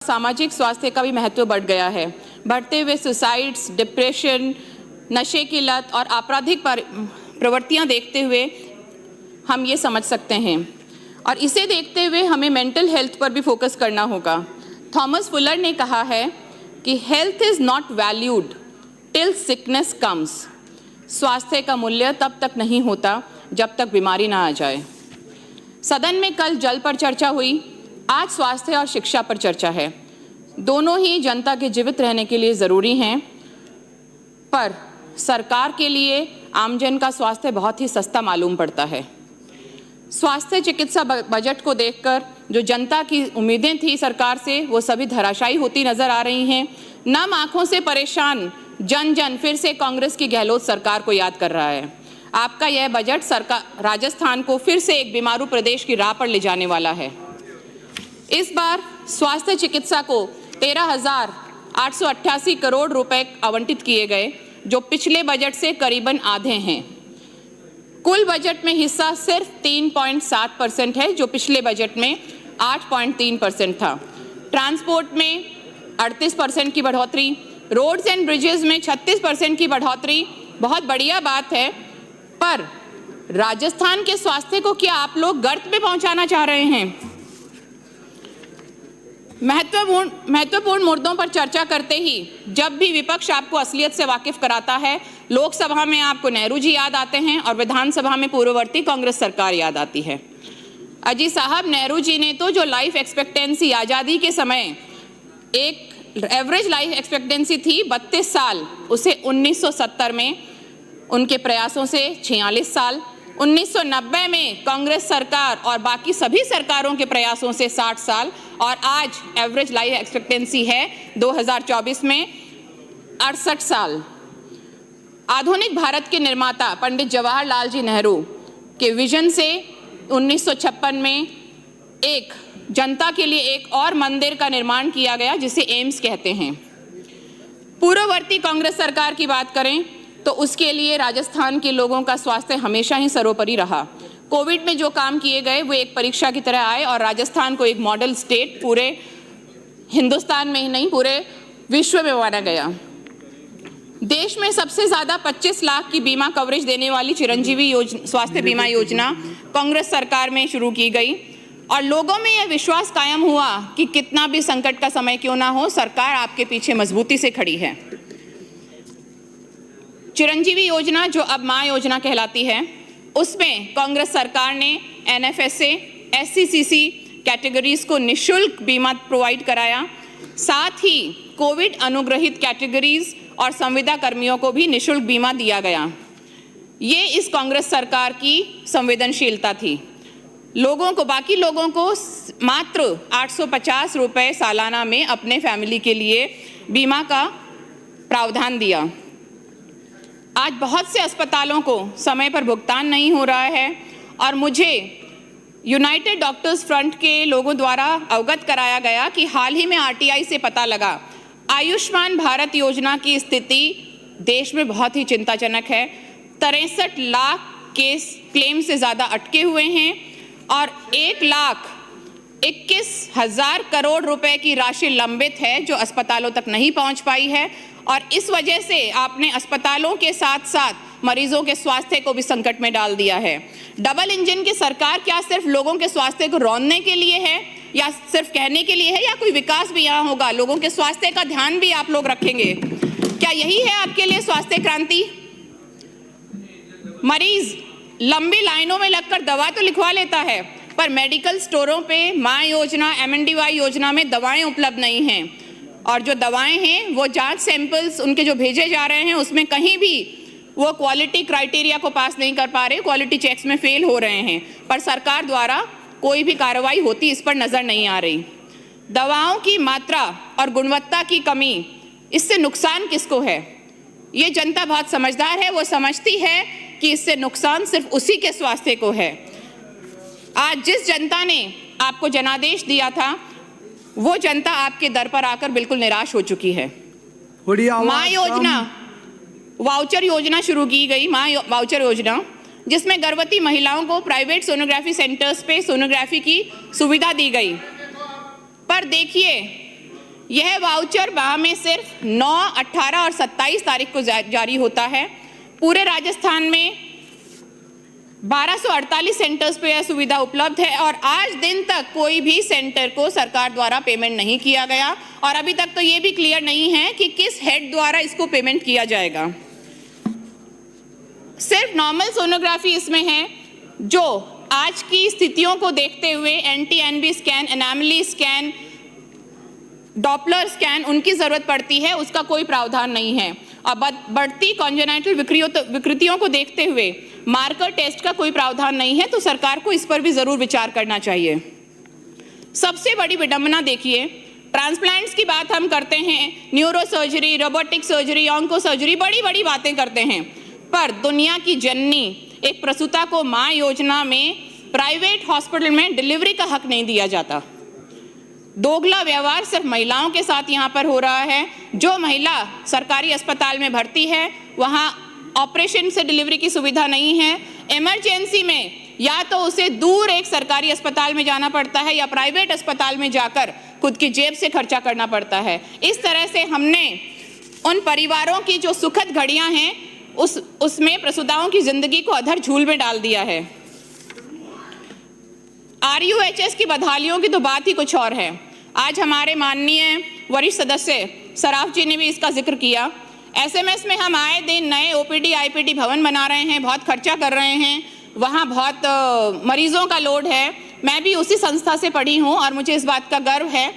सामाजिक स्वास्थ्य का भी महत्व बढ़ गया है। बढ़ते हुए सुसाइड्स, डिप्रेशन, नशे की लत और आपराधिक प्रवृत्तियां देखते हुए हम ये समझ सकते हैं, और इसे देखते हुए हमें मेंटल हेल्थ पर भी फोकस करना होगा। थॉमस फुलर ने कहा है कि health is not valued till sickness comes. स्वास्थ्य का मूल्य तब तक नहीं होता जब तक बीमारी ना आ जाए। सदन में कल जल पर चर्चा हुई, आज स्वास्थ्य और शिक्षा पर चर्चा है। दोनों ही जनता के जीवित रहने के लिए ज़रूरी हैं, पर सरकार के लिए आमजन का स्वास्थ्य बहुत ही सस्ता मालूम पड़ता है। स्वास्थ्य चिकित्सा बजट को देखकर जो जनता की उम्मीदें थी सरकार से, वो सभी धराशायी होती नजर आ रही हैं। नम आंखों से परेशान जन जन फिर से कांग्रेस की गहलोत सरकार को याद कर रहा है। आपका यह बजट सरकार राजस्थान को फिर से एक बीमारू प्रदेश की राह पर ले जाने वाला है। इस बार स्वास्थ्य चिकित्सा को 13,888 करोड़ रुपए आवंटित किए गए, जो पिछले बजट से करीबन आधे हैं। कुल बजट में हिस्सा सिर्फ 3.7% है, जो पिछले बजट में 8.3% था। ट्रांसपोर्ट में 38% की बढ़ोतरी, रोड्स एंड ब्रिजेस में 36% की बढ़ोतरी बहुत बढ़िया बात है, पर राजस्थान के स्वास्थ्य को क्या आप लोग गर्त में पहुंचाना चाह रहे हैं? महत्वपूर्ण मुद्दों पर चर्चा करते ही जब भी विपक्ष आपको असलियत से वाकिफ कराता है, लोकसभा में आपको नेहरू जी याद आते हैं और विधानसभा में पूर्ववर्ती कांग्रेस सरकार याद आती है। अजी साहब, नेहरू जी ने तो जो लाइफ एक्सपेक्टेंसी आज़ादी के समय एक एवरेज लाइफ एक्सपेक्टेंसी थी 32 साल, उसे 1970 में उनके प्रयासों से 46 साल, 1990 में कांग्रेस सरकार और बाकी सभी सरकारों के प्रयासों से 60 साल, और आज एवरेज लाइफ एक्सपेक्टेंसी है 2024 में 68 साल। आधुनिक भारत के निर्माता पंडित जवाहरलाल जी नेहरू के विजन से 1956 में एक जनता के लिए एक और मंदिर का निर्माण किया गया, जिसे एम्स कहते हैं। पूर्ववर्ती कांग्रेस सरकार की बात करें तो उसके लिए राजस्थान के लोगों का स्वास्थ्य हमेशा ही सर्वोपरि रहा। कोविड में जो काम किए गए वो एक परीक्षा की तरह आए और राजस्थान को एक मॉडल स्टेट पूरे हिंदुस्तान में ही नहीं पूरे विश्व में माना गया। देश में सबसे ज़्यादा 25 लाख की बीमा कवरेज देने वाली चिरंजीवी स्वास्थ्य बीमा योजना कांग्रेस सरकार में शुरू की गई, और लोगों में यह विश्वास कायम हुआ कि कितना भी संकट का समय क्यों ना हो, सरकार आपके पीछे मजबूती से खड़ी है। चिरंजीवी योजना, जो अब मां योजना कहलाती है, उसमें कांग्रेस सरकार ने NFSA, SCCC कैटेगरीज को निःशुल्क बीमा प्रोवाइड कराया। साथ ही कोविड अनुग्रहित कैटेगरीज और संविदा कर्मियों को भी निःशुल्क बीमा दिया गया। ये इस कांग्रेस सरकार की संवेदनशीलता थी। बाकी लोगों को मात्र 850 रुपये सालाना में अपने फैमिली के लिए बीमा का प्रावधान दिया। आज बहुत से अस्पतालों को समय पर भुगतान नहीं हो रहा है, और मुझे यूनाइटेड डॉक्टर्स फ्रंट के लोगों द्वारा अवगत कराया गया कि हाल ही में RTI से पता लगा आयुष्मान भारत योजना की स्थिति देश में बहुत ही चिंताजनक है। 63 लाख केस क्लेम से ज़्यादा अटके हुए हैं और 1,21,000 करोड़ रुपए की राशि लंबित है जो अस्पतालों तक नहीं पहुंच पाई है, और इस वजह से आपने अस्पतालों के साथ साथ मरीजों के स्वास्थ्य को भी संकट में डाल दिया है। डबल इंजन की सरकार क्या सिर्फ लोगों के स्वास्थ्य को रौंदने के लिए है, या सिर्फ कहने के लिए है, या कोई विकास भी यहाँ होगा? लोगों के स्वास्थ्य का ध्यान भी आप लोग रखेंगे? क्या यही है आपके लिए स्वास्थ्य क्रांति? मरीज लंबी लाइनों में लगकर दवा तो लिखवा लेता है, पर मेडिकल स्टोरों पे मां योजना, MNDY योजना में दवाएं उपलब्ध नहीं हैं, और जो दवाएं हैं वो जांच सैंपल्स उनके जो भेजे जा रहे हैं उसमें कहीं भी वो क्वालिटी क्राइटेरिया को पास नहीं कर पा रहे, क्वालिटी चेक्स में फेल हो रहे हैं, पर सरकार द्वारा कोई भी कार्रवाई होती इस पर नज़र नहीं आ रही। दवाओं की मात्रा और गुणवत्ता की कमी, इससे नुकसान किसको है? ये जनता बहुत समझदार है, वो समझती है कि इससे नुकसान सिर्फ उसी के स्वास्थ्य को है। आज जिस जनता ने आपको जनादेश दिया था, वो जनता आपके दर पर आकर बिल्कुल निराश हो चुकी है। मां योजना, वाउचर योजना शुरू की गई, मां वाउचर योजना, जिसमें गर्भवती महिलाओं को प्राइवेट सोनोग्राफी सेंटर्स पे सोनोग्राफी की सुविधा दी गई। पर देखिए, यह वाउचर माह में सिर्फ 9, 18 और 27 तारीख को जारी होता है। पूरे राजस्थान में 1248 सेंटर्स पे यह सुविधा उपलब्ध है और आज दिन तक कोई भी सेंटर को सरकार द्वारा पेमेंट नहीं किया गया और अभी तक तो ये भी क्लियर नहीं है कि किस हेड द्वारा इसको पेमेंट किया जाएगा। सिर्फ नॉर्मल सोनोग्राफी इसमें है, जो आज की स्थितियों को देखते हुए NT-NB scan, anomaly scan, Doppler scan उनकी जरूरत पड़ती है, उसका कोई प्रावधान नहीं है। अब बढ़ती कॉन्जेनाइटल विकृतियों को देखते हुए मार्कर टेस्ट का कोई प्रावधान नहीं है, तो सरकार को इस पर भी जरूर विचार करना चाहिए। सबसे बड़ी विडंबना देखिए, ट्रांसप्लांट्स की बात हम करते हैं, neuro surgery, robotic surgery, onco surgery, बड़ी बड़ी बातें करते हैं, पर दुनिया की जननी एक प्रसूता को मां योजना में प्राइवेट हॉस्पिटल में डिलीवरी का हक नहीं दिया जाता। दोगला व्यवहार सिर्फ महिलाओं के साथ यहाँ पर हो रहा है। जो महिला सरकारी अस्पताल में भर्ती है वहाँ ऑपरेशन से डिलीवरी की सुविधा नहीं है। इमरजेंसी में या तो उसे दूर एक सरकारी अस्पताल में जाना पड़ता है या प्राइवेट अस्पताल में जाकर खुद की जेब से खर्चा करना पड़ता है। इस तरह से हमने उन परिवारों की जो सुखद घड़ियां हैं उसमें प्रसूताओं की जिंदगी को अधर झूल में डाल दिया है। RUHS की बदहालियों की तो बात ही कुछ और है। आज हमारे माननीय वरिष्ठ सदस्य सराफ जी ने भी इसका जिक्र किया। SMS में हम आए दिन नए OPD IPD भवन बना रहे हैं, बहुत खर्चा कर रहे हैं, वहाँ बहुत मरीजों का लोड है। मैं भी उसी संस्था से पढ़ी हूँ और मुझे इस बात का गर्व है।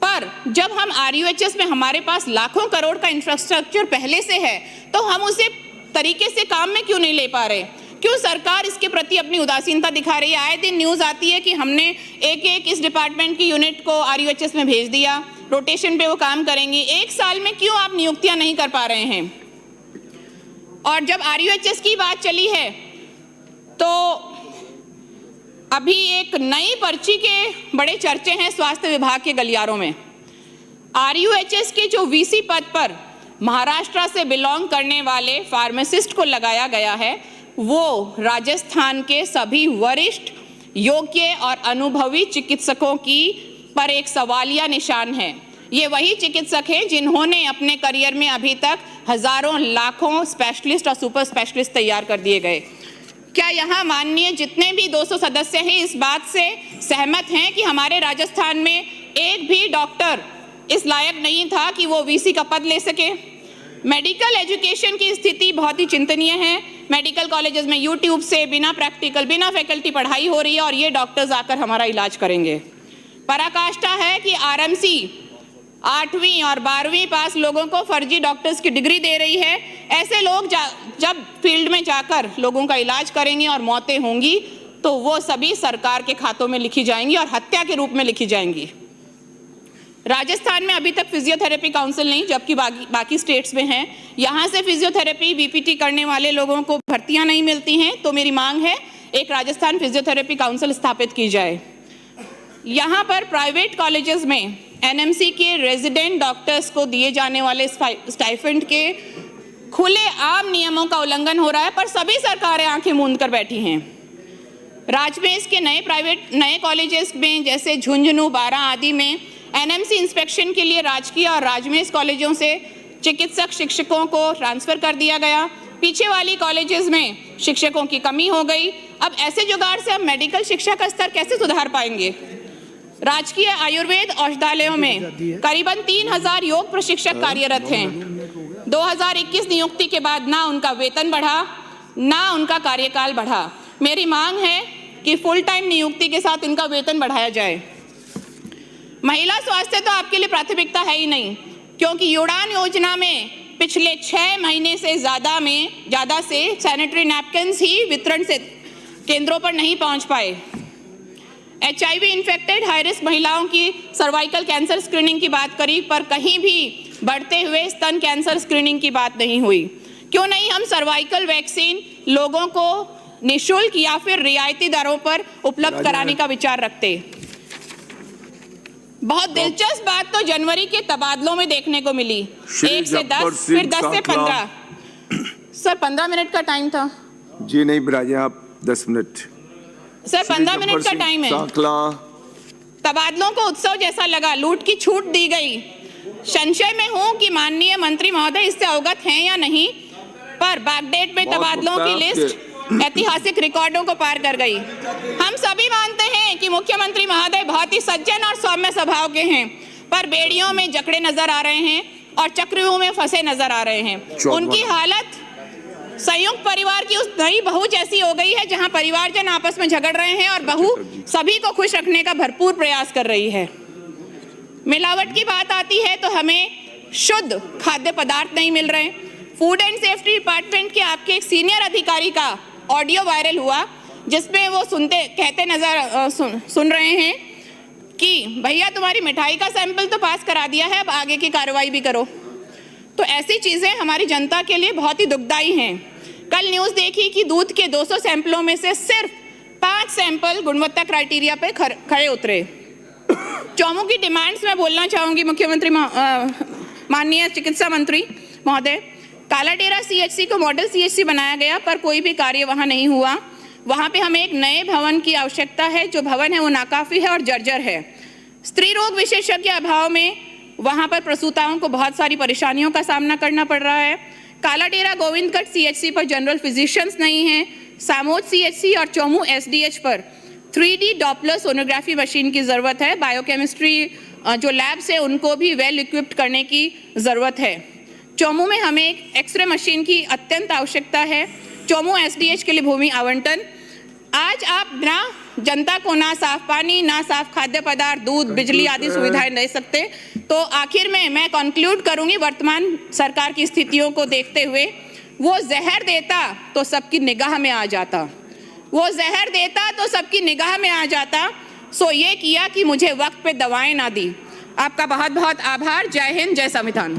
पर जब हम RUHS में हमारे पास लाखों करोड़ का इंफ्रास्ट्रक्चर पहले से है, तो हम उसे तरीके से काम में क्यों नहीं ले पा रहे? क्यों सरकार इसके प्रति अपनी उदासीनता दिखा रही है? आए दिन न्यूज़ आती है कि हमने एक इस डिपार्टमेंट की यूनिट को RUHS में भेज दिया, रोटेशन पे वो काम करेंगी। एक साल में क्यों आप नियुक्तियां नहीं कर पा रहे हैं? और जब RUHS की बात चली है तो अभी एक नई पर्ची के बड़े चर्चे हैं स्वास्थ्य विभाग के गलियारों में। RUHS के जो VC पद पर महाराष्ट्र से बिलोंग करने वाले फार्मासिस्ट को लगाया गया है, वो राजस्थान के सभी वरिष्ठ, योग्य और अनुभवी चिकित्सकों की पर एक सवालिया निशान है। ये वही चिकित्सक हैं जिन्होंने अपने करियर में अभी तक हजारों लाखों स्पेशलिस्ट और सुपर स्पेशलिस्ट तैयार कर दिए गए। क्या यहाँ माननीय जितने भी 200 सदस्य हैं इस बात से सहमत हैं कि हमारे राजस्थान में एक भी डॉक्टर इस लायक नहीं था कि वो VC का पद ले सके? मेडिकल एजुकेशन की स्थिति बहुत ही चिंतनीय है। मेडिकल कॉलेजेस में यूट्यूब से बिना प्रैक्टिकल, बिना फैकल्टी पढ़ाई हो रही है और ये डॉक्टर्स आकर हमारा इलाज करेंगे। पराकाष्ठा है कि RMC 8वीं और 12वीं पास लोगों को फर्जी डॉक्टर्स की डिग्री दे रही है। ऐसे लोग जब फील्ड में जाकर लोगों का इलाज करेंगे और मौतें होंगी तो वो सभी सरकार के खातों में लिखी जाएंगी और हत्या के रूप में लिखी जाएंगी। राजस्थान में अभी तक फिजियोथेरेपी काउंसिल नहीं, जबकि बाकी स्टेट्स में हैं। यहाँ से फिजियोथेरेपी BPT करने वाले लोगों को भर्तियाँ नहीं मिलती हैं, तो मेरी मांग है एक राजस्थान फिजियोथेरेपी काउंसिल स्थापित की जाए। यहाँ पर प्राइवेट कॉलेजेस में NMC के रेजिडेंट डॉक्टर्स को दिए जाने वाले स्टाइपेंड के खुले आम नियमों का उल्लंघन हो रहा है, पर सभी सरकारें आंखें मूंद कर बैठी हैं। राजमेस के नए कॉलेजेस में जैसे झुंझुनू, बारा आदि में NMC इंस्पेक्शन के लिए राजकीय और राजमेस कॉलेजों से चिकित्सक शिक्षकों को ट्रांसफर कर दिया गया। पीछे वाली कॉलेजेस में शिक्षकों की कमी हो गई। अब ऐसे जुगाड़ से हम मेडिकल शिक्षा का स्तर कैसे सुधार पाएंगे? राजकीय आयुर्वेद औषधालयों में करीबन 3000 योग प्रशिक्षक कार्यरत हैं। 2021 नियुक्ति के बाद ना उनका वेतन बढ़ा, ना उनका कार्यकाल बढ़ा। मेरी मांग है कि फुल टाइम नियुक्ति के साथ इनका वेतन बढ़ाया जाए। महिला स्वास्थ्य तो आपके लिए प्राथमिकता है ही नहीं, क्योंकि उड़ान योजना में पिछले 6 महीने से ज़्यादा से सैनिटरी नैपकिन्स ही वितरण से केंद्रों पर नहीं पहुंच पाए। HIV इन्फेक्टेड हाई रिस्क महिलाओं की सर्वाइकल कैंसर स्क्रीनिंग की बात करी, पर कहीं भी बढ़ते हुए स्तन कैंसर स्क्रीनिंग की बात नहीं हुई। क्यों नहीं हम सर्वाइकल वैक्सीन लोगों को निःशुल्क या फिर रियायती दरों पर उपलब्ध कराने का विचार रखते? बहुत दिलचस्प बात तो जनवरी के तबादलों में देखने को मिली। 1 से 10, फिर 10 से 15। सर 15 मिनट का टाइम था जी। नहीं बिराजे आप 10 मिनट। सर 15 मिनट का टाइम है। तबादलों को उत्सव जैसा लगा, लूट की छूट दी गई। संशय में हूं कि माननीय मंत्री महोदय इससे अवगत हैं या नहीं, पर बैकडेट में तबादलों की लिस्ट ऐतिहासिक रिकॉर्डों को पार कर गई। हम सभी मानते हैं कि मुख्यमंत्री महोदय बहुत ही सज्जन और सौम्य स्वभाव के हैं, पर बेड़ियों में जकड़े नजर आ रहे हैं और चक्रव्यूह में फंसे नजर आ रहे हैं। उनकी हालत संयुक्त परिवार की उस नई बहू जैसी हो गई है जहां परिवारजन आपस में झगड़ रहे हैं और बहू सभी को खुश रखने का भरपूर प्रयास कर रही है। मिलावट की बात आती है तो हमें शुद्ध खाद्य पदार्थ नहीं मिल रहे। फूड एंड सेफ्टी डिपार्टमेंट के आपके एक सीनियर अधिकारी का ऑडियो वायरल हुआ जिसमें वो सुन रहे हैं कि भैया तुम्हारी मिठाई का सैंपल तो पास करा दिया है, अब आगे की कार्रवाई भी करो। तो ऐसी चीज़ें हमारी जनता के लिए बहुत ही दुखदायी हैं। कल न्यूज़ देखी कि दूध के 200 सैंपलों में से सिर्फ 5 सैंपल गुणवत्ता क्राइटेरिया पे खरे उतरे। चौमू की डिमांड्स में बोलना चाहूँगी मुख्यमंत्री माननीय चिकित्सा मंत्री महोदय। कालाडेरा सीएचसी को मॉडल सीएचसी बनाया गया पर कोई भी कार्य वहाँ नहीं हुआ। वहाँ पे हमें एक नए भवन की आवश्यकता है। जो भवन है वो नाकाफी है और जर्जर है। स्त्री रोग विशेषज्ञ अभाव में वहाँ पर प्रसूताओं को बहुत सारी परेशानियों का सामना करना पड़ रहा है। कालाडेरा गोविंदगढ़ सीएचसी पर जनरल फिजिशियंस नहीं हैं। सामोद सीएचसी और चौमू एसडीएच पर 3D डॉपलर सोनोग्राफी मशीन की ज़रूरत है। बायोकेमिस्ट्री जो लैब्स है उनको भी वेल इक्विप्ड करने की ज़रूरत है। चौमू में हमें एक एक्सरे मशीन की अत्यंत आवश्यकता है। चौमू एसडीएच के लिए भूमि आवंटन। आज आप ना जनता को ना साफ पानी, ना साफ खाद्य पदार्थ, दूध, बिजली आदि सुविधाएं दे सकते। तो आखिर में मैं कंक्लूड करूंगी वर्तमान सरकार की स्थितियों को देखते हुए, वो जहर देता तो सबकी निगाह में आ जाता, वो जहर देता तो सबकी निगाह में आ जाता। सो ये किया कि मुझे वक्त पे दवाएं ना दी। आपका बहुत बहुत आभार। जय हिंद, जय संविधान।